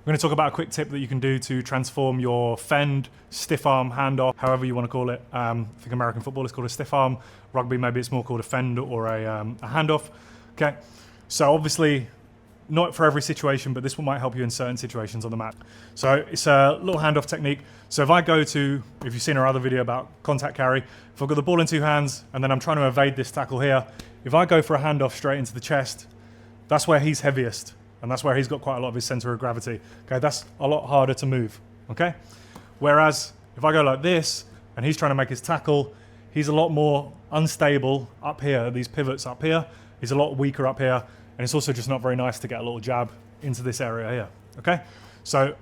We're going to talk about a quick tip that you can do to transform your Fend, stiff arm, handoff, however you want to call it. I think American football is called a stiff arm. Rugby, maybe it's more called a Fend or a handoff. Okay, so obviously not for every situation, but this one might help you in certain situations on the mat. So it's a little handoff technique. So if I go to, if you've seen our other video about contact carry, if I've got the ball in two hands and then I'm trying to evade this tackle here, if I go for a handoff straight into the chest, that's where he's heaviest. And that's where he's got quite a lot of his center of gravity. Okay, that's a lot harder to move, okay? Whereas if I go like this and he's trying to make his tackle, he's a lot more unstable up here, these pivots up here. He's a lot weaker up here. And it's also just not very nice to get a little jab into this area here, okay? So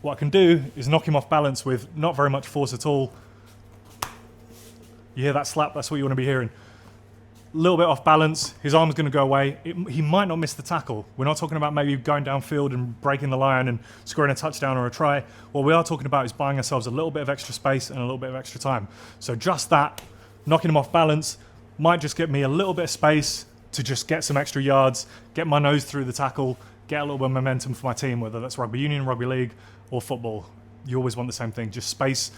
what I can do is knock him off balance with not very much force at all. You hear that slap? That's what you want to be hearing. A little bit off balance, his arm's going to go away. He might not miss the tackle. We're not talking about maybe going downfield and breaking the line and scoring a touchdown or a try. What we are talking about is buying ourselves a little bit of extra space and a little bit of extra time. So just that, knocking him off balance, might just get me a little bit of space to just get some extra yards, get my nose through the tackle, get a little bit of momentum for my team, whether that's rugby union, rugby league, or football. You always want the same thing, just space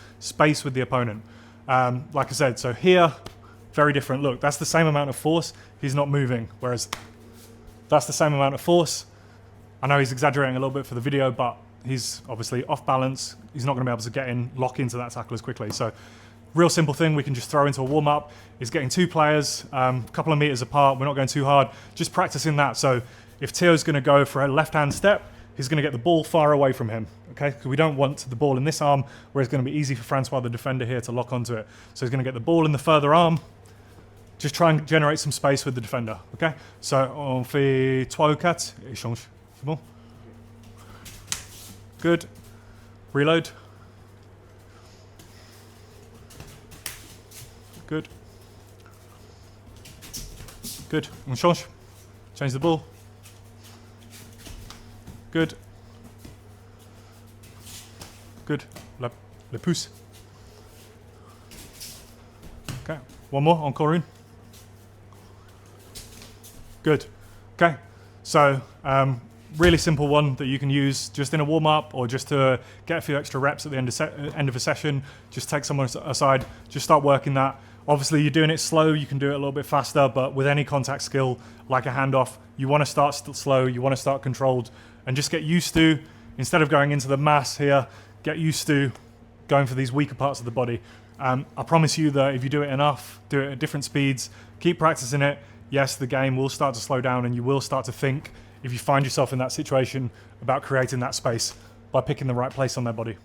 with the opponent. Like I said, so here, very different. Look, that's the same amount of force. He's not moving, whereas that's the same amount of force. I know he's exaggerating a little bit for the video, but he's obviously off balance. He's not going to be able to get in, lock into that tackle as quickly. So real simple thing we can just throw into a warm-up is getting two players a couple of meters apart. We're not going too hard, just practicing that. So if Teo's going to go for a left-hand step, he's going to get the ball far away from him, okay? Because we don't want the ball in this arm where it's going to be easy for Francois, the defender here, to lock onto it. So he's going to get the ball in the further arm. Just try and generate some space with the defender, okay? So on fait 3 ou 4, échange. C'est bon? Good. Reload. Good. Good. On change. Change the ball. Good. Good. Le pouce. Okay. One more. Encore une. Good. Okay. So really simple one that you can use just in a warm-up or just to get a few extra reps at the end of a session. Just take someone aside. Just start working that. Obviously, you're doing it slow. You can do it a little bit faster, but with any contact skill, like a handoff, you want to start slow. You want to start controlled, and just get used to, instead of going into the mass here, get used to going for these weaker parts of the body. I promise you that if you do it enough, do it at different speeds, keep practicing it, yes, the game will start to slow down and you will start to think, if you find yourself in that situation, about creating that space by picking the right place on their body.